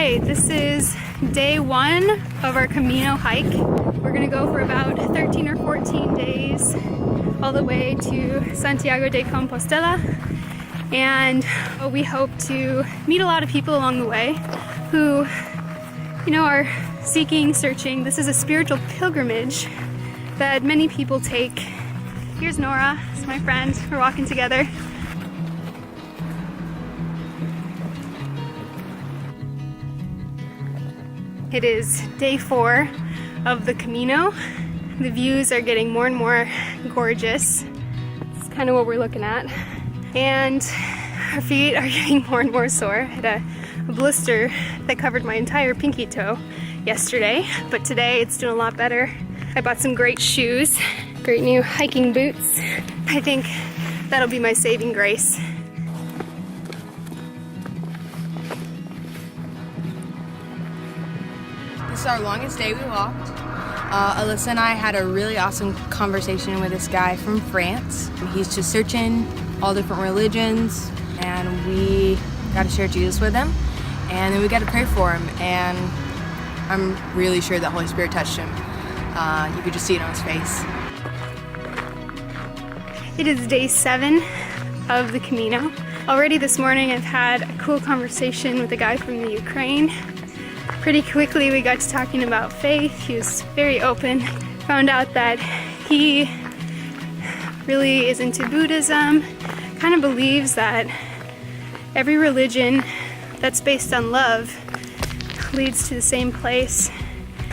right, this is day 1 of our Camino hike. We're gonna go for about 13 or 14 days all the way to Santiago de Compostela, and we hope to meet a lot of people along the way who, are seeking, searching. This is a spiritual pilgrimage that many people take. Here's Nora, it's my friend, we're walking together. It is day 4 of the Camino. The views are getting more and more gorgeous. It's kind of what we're looking at. And our feet are getting more and more sore. I had a blister that covered my entire pinky toe yesterday, but today it's doing a lot better. I bought some great shoes, great new hiking boots. I think that'll be my saving grace. This is our longest day we walked. Alyssa and I had a really awesome conversation with this guy from France. He's just searching all different religions, and we got to share Jesus with him, and then we got to pray for him, and I'm really sure that Holy Spirit touched him. You could just see it on his face. It is day 7 of the Camino. Already this morning I've had a cool conversation with a guy from the Ukraine. Pretty quickly we got to talking about faith. He was very open. Found out that he really is into Buddhism, kind of believes that every religion that's based on love leads to the same place.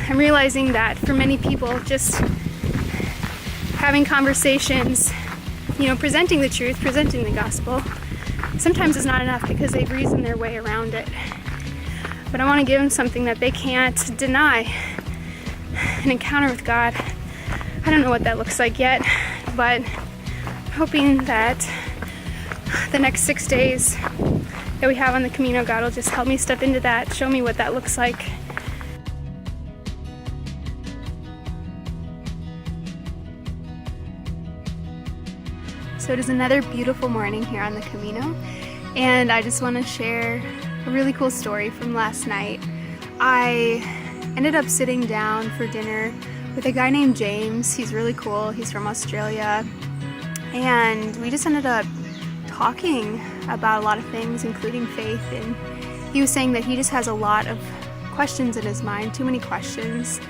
I'm realizing that for many people, just having conversations, presenting the truth, presenting the gospel, sometimes is not enough because they've reasoned their way around it. But I want to give them something that they can't deny. An encounter with God. I don't know what that looks like yet, but I'm hoping that the next 6 days that we have on the Camino, God will just help me step into that, show me what that looks like. So it is another beautiful morning here on the Camino, and I just want to share a really cool story from last night. I ended up sitting down for dinner with a guy named James. He's really cool. He's from Australia. And we just ended up talking about a lot of things, including faith. And he was saying that he just has a lot of questions in his mind, too many questions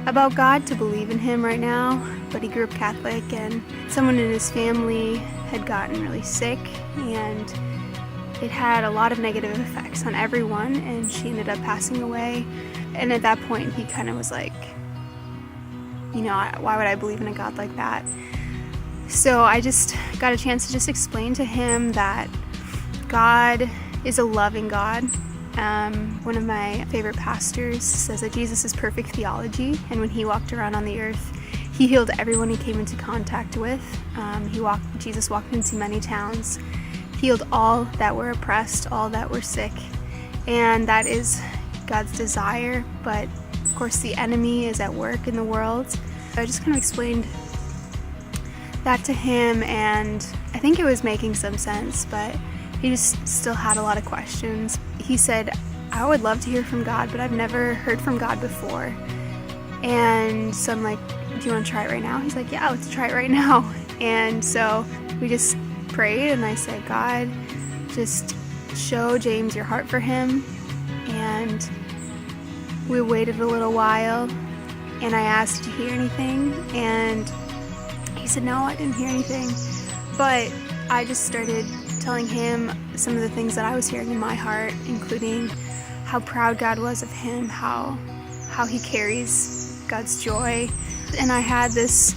about God to believe in him right now. But he grew up Catholic, and someone in his family had gotten really sick, and it had a lot of negative effects on everyone, and she ended up passing away. And at that point, he kind of was like, why would I believe in a God like that? So I just got a chance to just explain to him that God is a loving God. One of my favorite pastors says that Jesus is perfect theology, and when he walked around on the earth, he healed everyone he came into contact with. Jesus walked into many towns, healed all that were oppressed, all that were sick, and that is God's desire. But of course the enemy is at work in the world. So I just kind of explained that to him, and I think it was making some sense, but he just still had a lot of questions. He said, I would love to hear from God, but I've never heard from God before. And so I'm like, do you want to try it right now? He's like, yeah, let's try it right now. And so we just prayed, and I said, God, just show James your heart for him. And we waited a little while, and I asked, did you hear anything? And he said, no, I didn't hear anything. But I just started telling him some of the things that I was hearing in my heart, including how proud God was of him, how he carries God's joy. And I had this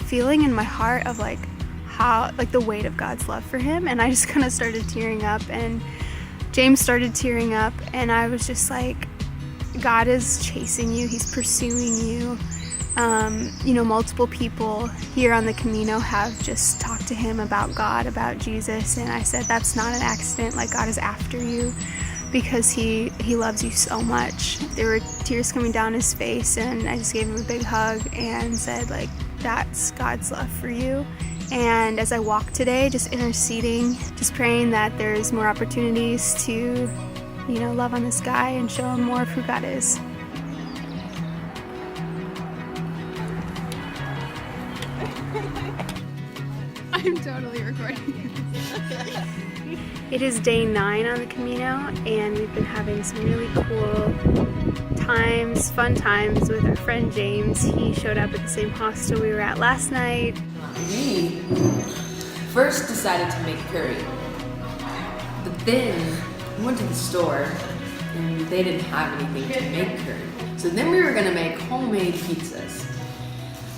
feeling in my heart of how the weight of God's love for him, and I just kind of started tearing up, and James started tearing up, and I was just like, God is chasing you, he's pursuing you. Multiple people here on the Camino have just talked to him about God, about Jesus, and I said, that's not an accident. God is after you because he loves you so much. There were tears coming down his face, and I just gave him a big hug and said, that's God's love for you. And as I walk today, just interceding, just praying that there's more opportunities to love on this guy and show him more of who God is. I'm totally recording. It is day 9 on the Camino, and we've been having some really cool times, fun times with our friend James. He showed up at the same hostel we were at last night. We first decided to make curry, but then we went to the store and they didn't have anything to make curry. So then we were gonna make homemade pizzas.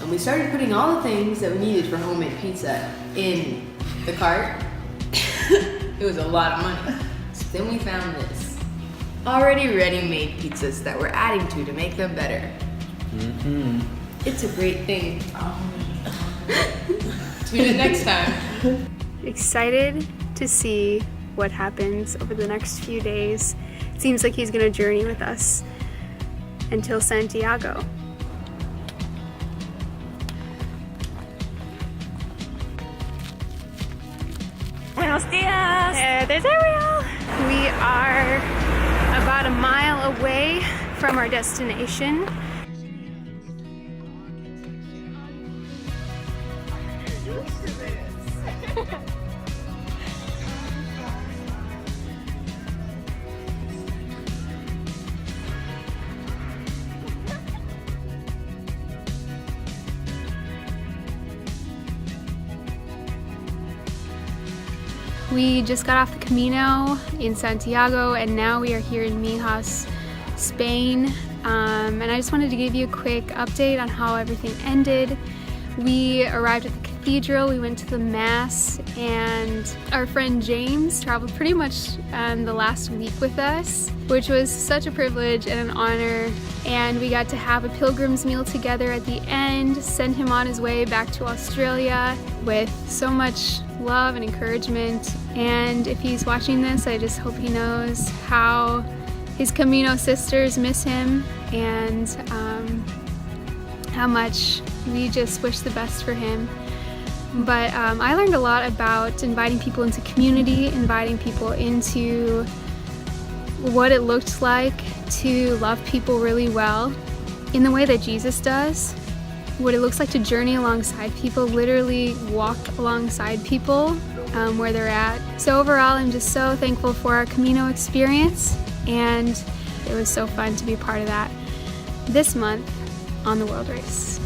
And we started putting all the things that we needed for homemade pizza in the cart. It was a lot of money. So then we found this. Already ready-made pizzas that we're adding to make them better. It's a great thing. Tune in next time. Excited to see what happens over the next few days. It seems like he's gonna journey with us until Santiago. Buenos dias! There's Ariel! We are about a mile away from our destination. We just got off the Camino in Santiago, and now we are here in Mijas, Spain. And I just wanted to give you a quick update on how everything ended. We arrived at the cathedral, we went to the mass, and our friend James traveled pretty much the last week with us, which was such a privilege and an honor. And we got to have a pilgrim's meal together at the end, send him on his way back to Australia with so much love and encouragement. And if he's watching this, I just hope he knows how his Camino sisters miss him, and how much we just wish the best for him. But I learned a lot about inviting people into community, inviting people into what it looked like to love people really well in the way that Jesus does, what it looks like to journey alongside people, literally walk alongside people where they're at. So overall, I'm just so thankful for our Camino experience, and it was so fun to be part of that this month on the World Race.